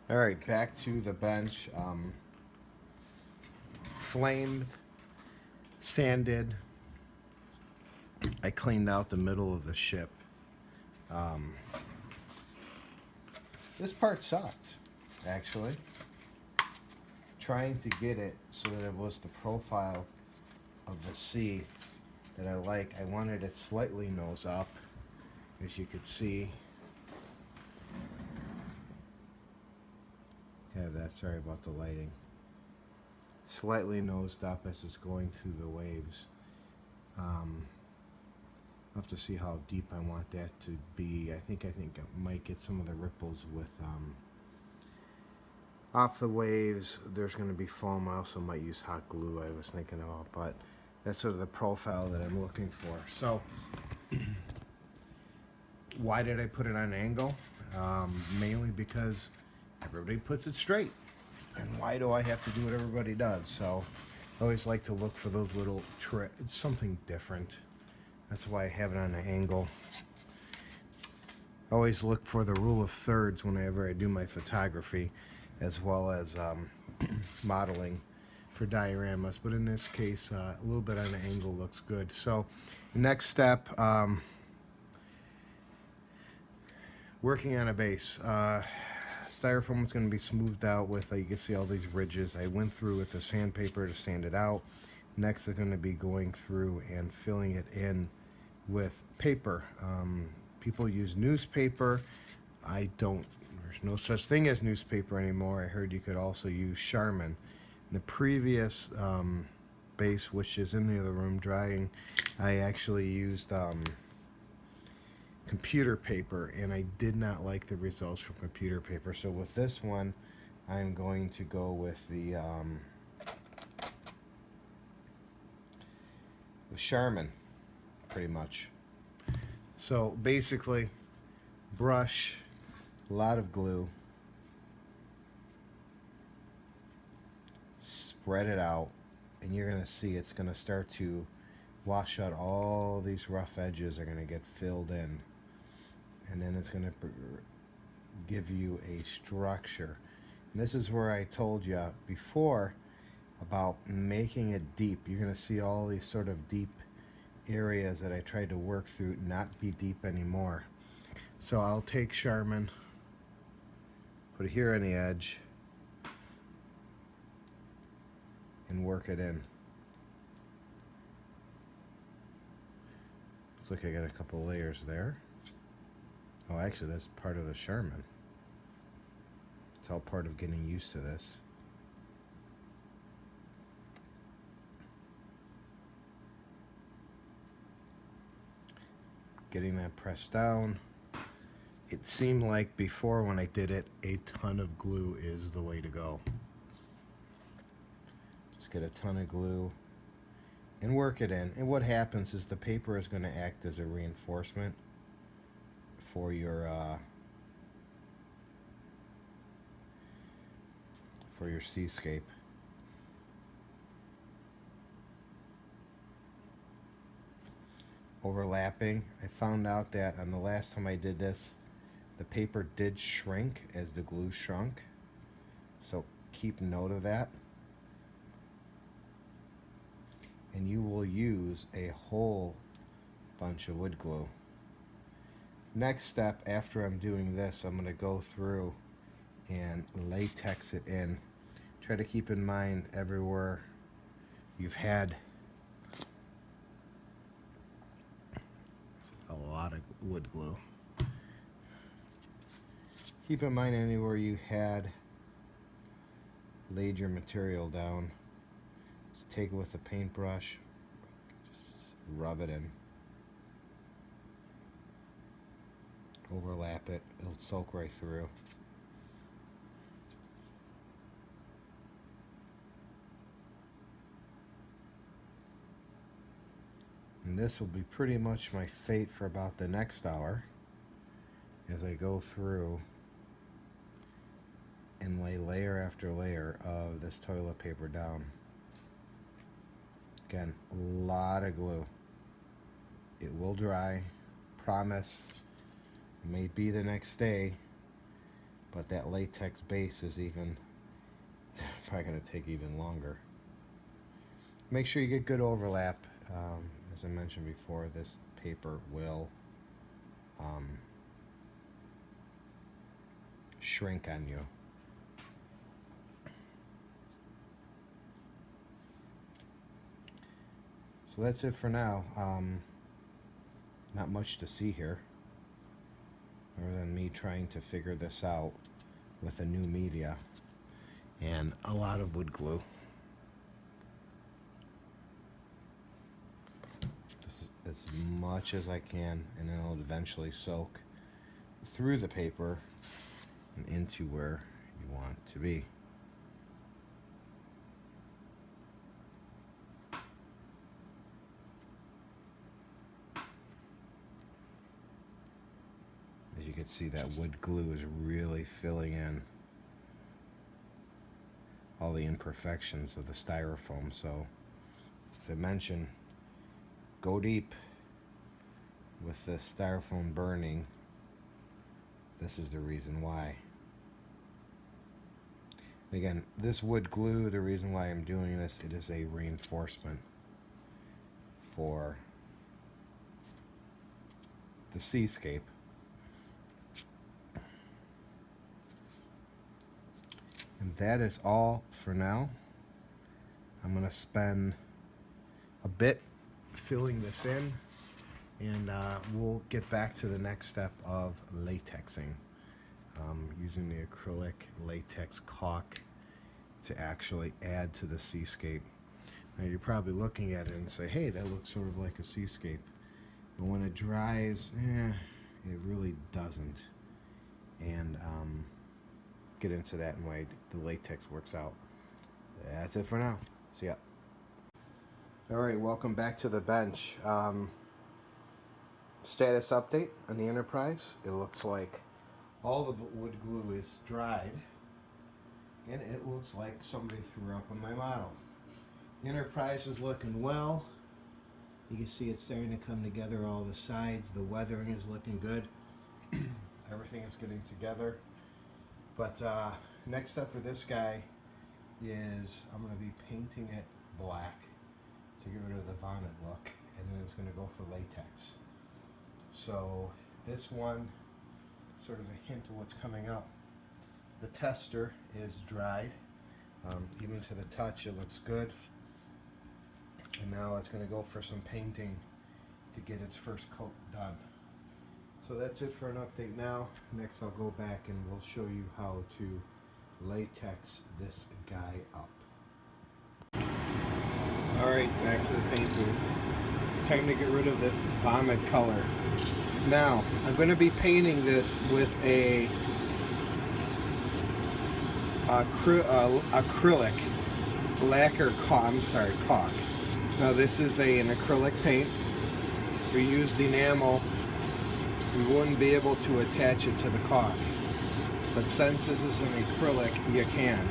All right, back to the bench. Flamed, sanded. I cleaned out the middle of the ship. Um, this part sucked, actually. Trying to get it so that it was the profile of the sea that I like. I wanted it slightly nose up, as you could see. Have that, sorry about the lighting. Slightly nosed up as it's going through the waves. I'll have to see how deep I want that to be. I think I might get some of the ripples with off the waves. There's going to be foam. I also might use hot glue, I was thinking about, but that's sort of the profile that I'm looking for. So why did I put it on an angle? Mainly because everybody puts it straight, and why do I have to do what everybody does? So I always like to look for those little tricks. It's something different. That's why I have it on an angle. I always look for the rule of thirds whenever I do my photography, as well as modeling for dioramas. But in this case, a little bit on an angle looks good. So next step, working on a base. Styrofoam is going to be smoothed out with, you can see all these ridges. I went through with the sandpaper to sand it out. Next, I'm going to be going through and filling it in with paper. People use newspaper. I don't. There's no such thing as newspaper anymore. I heard you could also use Charmin. In the previous base, which is in the other room drying, I actually used computer paper, and I did not like the results from computer paper. So with this one, I'm going to go with the Charmin, pretty much. So basically, brush, a lot of glue, spread it out, and you're going to see it's going to start to wash out. All these rough edges are going to get filled in, and then it's going to give you a structure. And this is where I told you before about making it deep. You're going to see all these sort of deep areas that I tried to work through not be deep anymore. So I'll take Charmin, put it here on the edge, and work it in. Looks like I got a couple layers there. Oh, actually, that's part of the Charmin. It's all part of getting used to this. Getting that pressed down. It seemed like before when I did it, a ton of glue is the way to go. Just get a ton of glue and work it in. And what happens is the paper is going to act as a reinforcement for your seascape. Overlapping. I found out that on the last time I did this, the paper did shrink as the glue shrunk. So keep note of that. And you will use a whole bunch of wood glue. Next step, after I'm doing this, I'm going to go through and latex it in. Try to keep in mind everywhere you've had a lot of wood glue. Keep in mind anywhere you had laid your material down. Just take it with a paintbrush, just rub it in. Overlap it, it'll soak right through. And this will be pretty much my fate for about the next hour as I go through and lay layer after layer of this toilet paper down. Again, a lot of glue. It will dry, promise. It may be the next day, but that latex base is even probably going to take even longer. Make sure you get good overlap. As I mentioned before, this paper will shrink on you. So that's it for now. Not much to see here, other than me trying to figure this out with a new media and a lot of wood glue. This is as much as I can, and then it'll eventually soak through the paper and into where you want it to be. As you can see, that wood glue is really filling in all the imperfections of the styrofoam. So, as I mentioned, go deep with the styrofoam burning. This is the reason why. Again, this wood glue, the reason why I'm doing this, it is a reinforcement for the seascape. And that is all for now. I'm going to spend a bit filling this in, and we'll get back to the next step of latexing. Using the acrylic latex caulk to actually add to the seascape. Now you're probably looking at it and say, hey, that looks sort of like a seascape. But when it dries, it really doesn't. And get into that and why the latex works out. That's it for now. See ya. Alright, welcome back to the bench. Status update on the Enterprise. It looks like all the wood glue is dried, and it looks like somebody threw up on my model. The Enterprise is looking well. You can see it's starting to come together, all the sides. The weathering is looking good. Everything is getting together. But next step for this guy is I'm going to be painting it black to get rid of the vomit look, and then it's going to go for latex. So this one, sort of a hint of what's coming up. The tester is dried. Even to the touch, it looks good. And now it's going to go for some painting to get its first coat done. So that's it for an update now. Next I'll go back and we'll show you how to latex this guy up. Alright, back to the paint booth. It's time to get rid of this vomit color. Now, I'm going to be painting this with a acrylic lacquer caulk. Now this is an acrylic paint. If we used enamel, we wouldn't be able to attach it to the caulk. But since this is an acrylic, you can.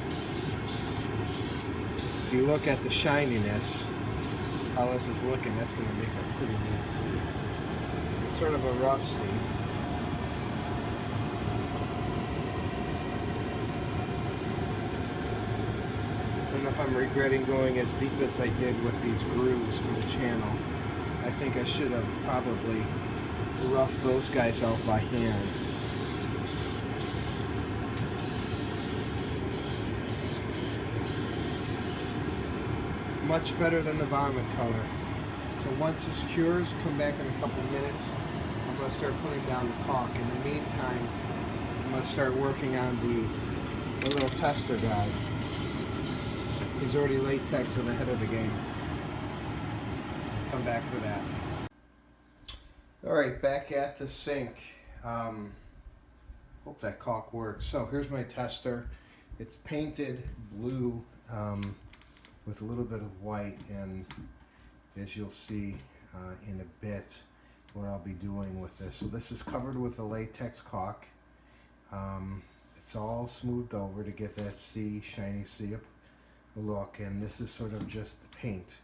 If you look at the shininess, how this is looking, that's going to make a pretty neat sea. Sort of a rough sea. I don't know if I'm regretting going as deep as I did with these grooves for the channel. I think I should have probably roughed those guys out by hand. Much better than the vomit color. So once this cures, come back in a couple minutes. I'm going to start putting down the caulk. In the meantime, I'm going to start working on the little tester guy. He's already latexing ahead of the game. Come back for that. Alright, back at the sink. Hope that caulk works. So here's my tester. It's painted blue with a little bit of white, and as you'll see in a bit what I'll be doing with this. So this is covered with a latex caulk. It's all smoothed over to get that shiny sea look, and this is sort of just the paint.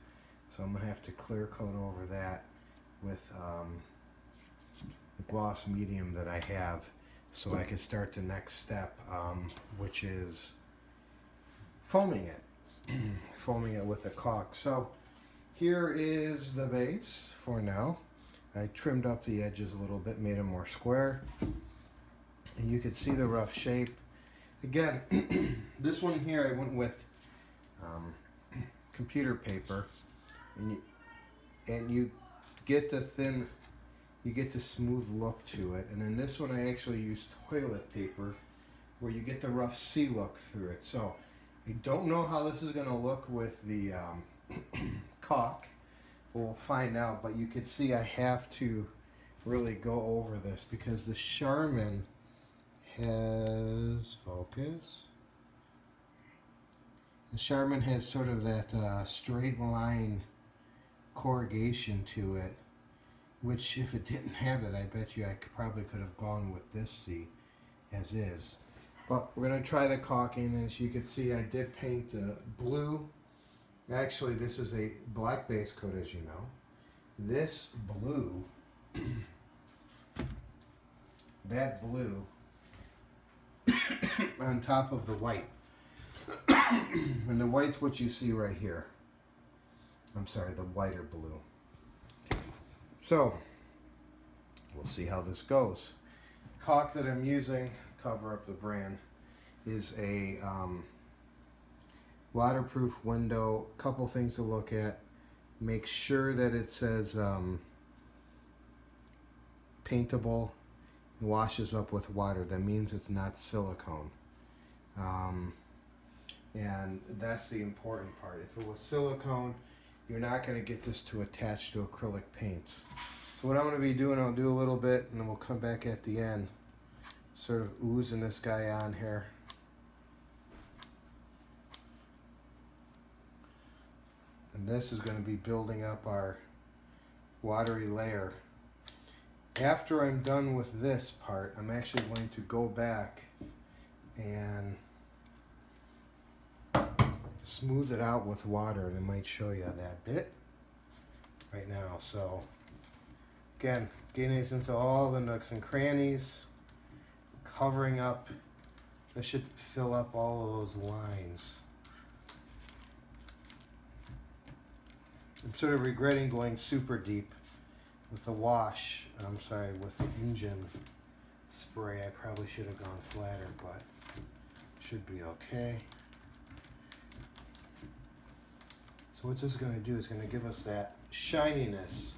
So I'm going to have to clear coat over that with the gloss medium that I have. so I can start the next step, which is foaming it. Foaming it with a caulk. So here is the base for now. I trimmed up the edges a little bit, made them more square, and you can see the rough shape. Again, this one here I went with computer paper, and you get the thin, you get the smooth look to it. And then this one I actually used toilet paper, where you get the rough sea look through it. So I don't know how this is going to look with the caulk. We'll find out, but you can see I have to really go over this because the Charmin has, focus, the Charmin has sort of that straight line corrugation to it, which if it didn't have it, I bet you I probably could have gone with this C as is. But we're going to try the caulking, and as you can see I did paint the blue. Actually, this is a black base coat, as you know. This blue, that blue on top of the white. And the white's what you see right here. I'm sorry, the whiter blue. So, we'll see how this goes. Caulk that I'm using, cover up the brand, is a waterproof window. Couple things to look at. Make sure that it says paintable and washes up with water. That means it's not silicone. And that's the important part. If it was silicone, you're not going to get this to attach to acrylic paints. So what I'm going to be doing, I'll do a little bit and then we'll come back at the end. Sort of oozing this guy on here. And this is going to be building up our watery layer. After I'm done with this part, I'm actually going to go back and smooth it out with water, and I might show you that bit right now. So again, getting these into all the nooks and crannies, covering up. This should fill up all of those lines. I'm sort of regretting going super deep with the wash. I'm sorry, with the engine spray. I probably should have gone flatter, but should be okay. So what this is going to do is going to give us that shininess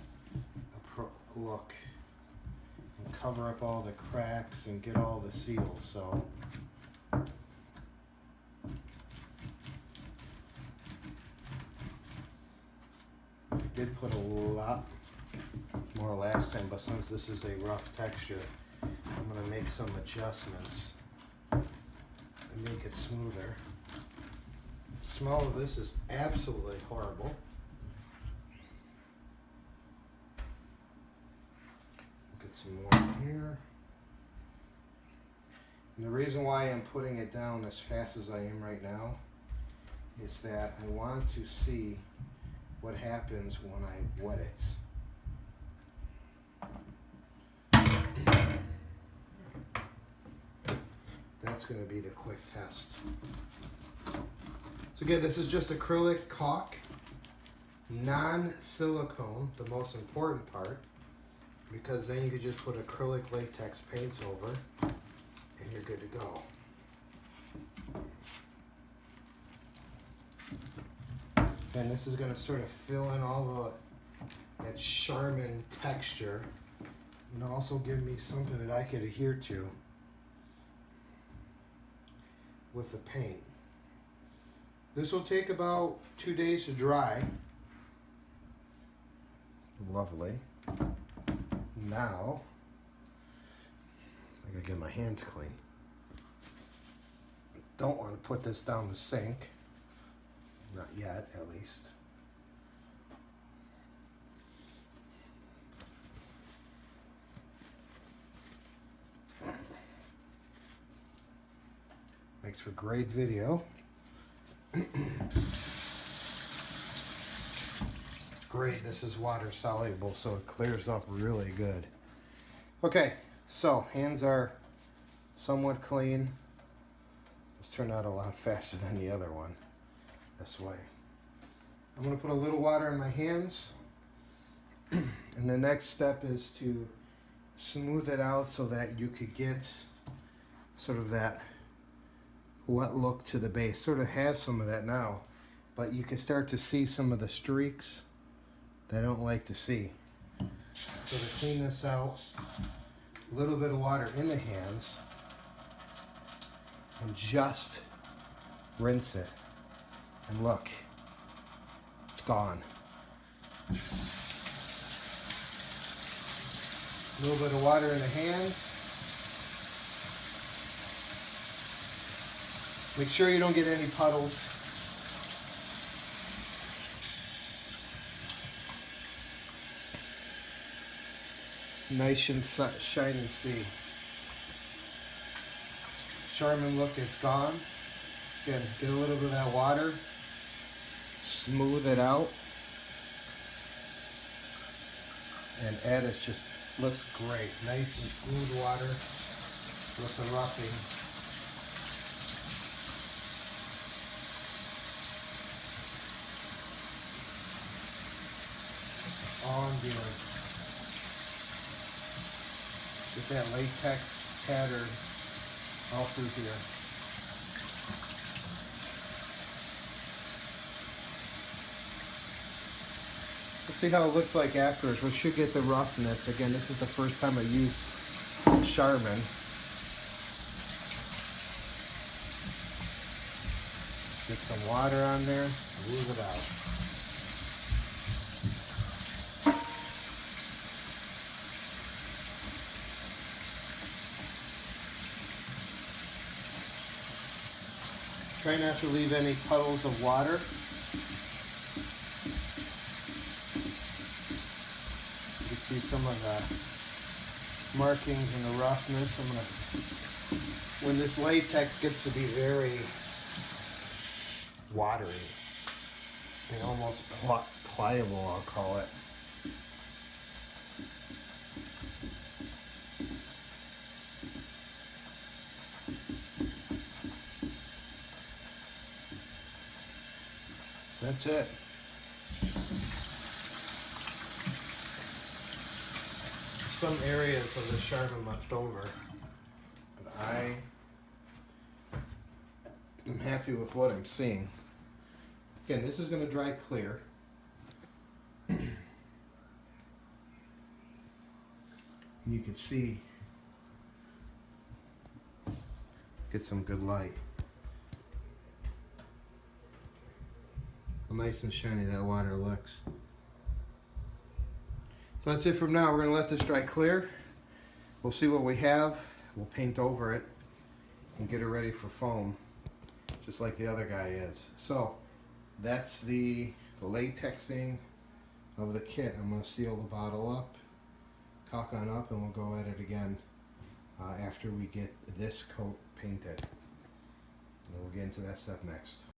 look and cover up all the cracks and get all the seals. So I did put a lot more last time, but since this is a rough texture, I'm going to make some adjustments and make it smoother. The smell of this is absolutely horrible. Get some more here. And the reason why I'm putting it down as fast as I am right now is that I want to see what happens when I wet it. That's going to be the quick test. So again, this is just acrylic caulk, non-silicone, the most important part, because then you can just put acrylic latex paints over and you're good to go. And this is going to sort of fill in all that Charmin texture and also give me something that I could adhere to with the paint. This will take about 2 days to dry. Lovely. Now, I gotta get my hands clean. Don't want to put this down the sink. Not yet, at least. Makes for great video. Great, this is water soluble, so it clears up really good. Okay, so hands are somewhat clean. This turned out a lot faster than the other one. This way. I'm going to put a little water in my hands. And the next step is to smooth it out so that you could get sort of that wet look to the base. Sort of has some of that now, but you can start to see some of the streaks that I don't like to see. So to clean this out, a little bit of water in the hands and just rinse it. And look, it's gone. A little bit of water in the hands. Make sure you don't get any puddles. Nice and shiny see. Charmin look is gone. Again, get a little bit of that water. Smooth it out. And add it, just looks great. Nice and smooth water with some roughing. All I'm doing. Get that latex pattern all through here. Let's see how it looks like afterwards. We should get the roughness. Again, this is the first time I used Charmin. Get some water on there, move it out. Try not to leave any puddles of water. You see some of the markings and the roughness. When this latex gets to be very watery and almost pliable, I'll call it. That's it. Some areas of the Charmin left over, but I am happy with what I'm seeing. Again, this is going to dry clear. You can see, get some good light. How nice and shiny that water looks. So that's it from now. We're going to let this dry clear. We'll see what we have. We'll paint over it and get it ready for foam, just like the other guy is. So that's the latexing of the kit. I'm going to seal the bottle up, caulk on up, and we'll go at it again after we get this coat painted. And we'll get into that step next.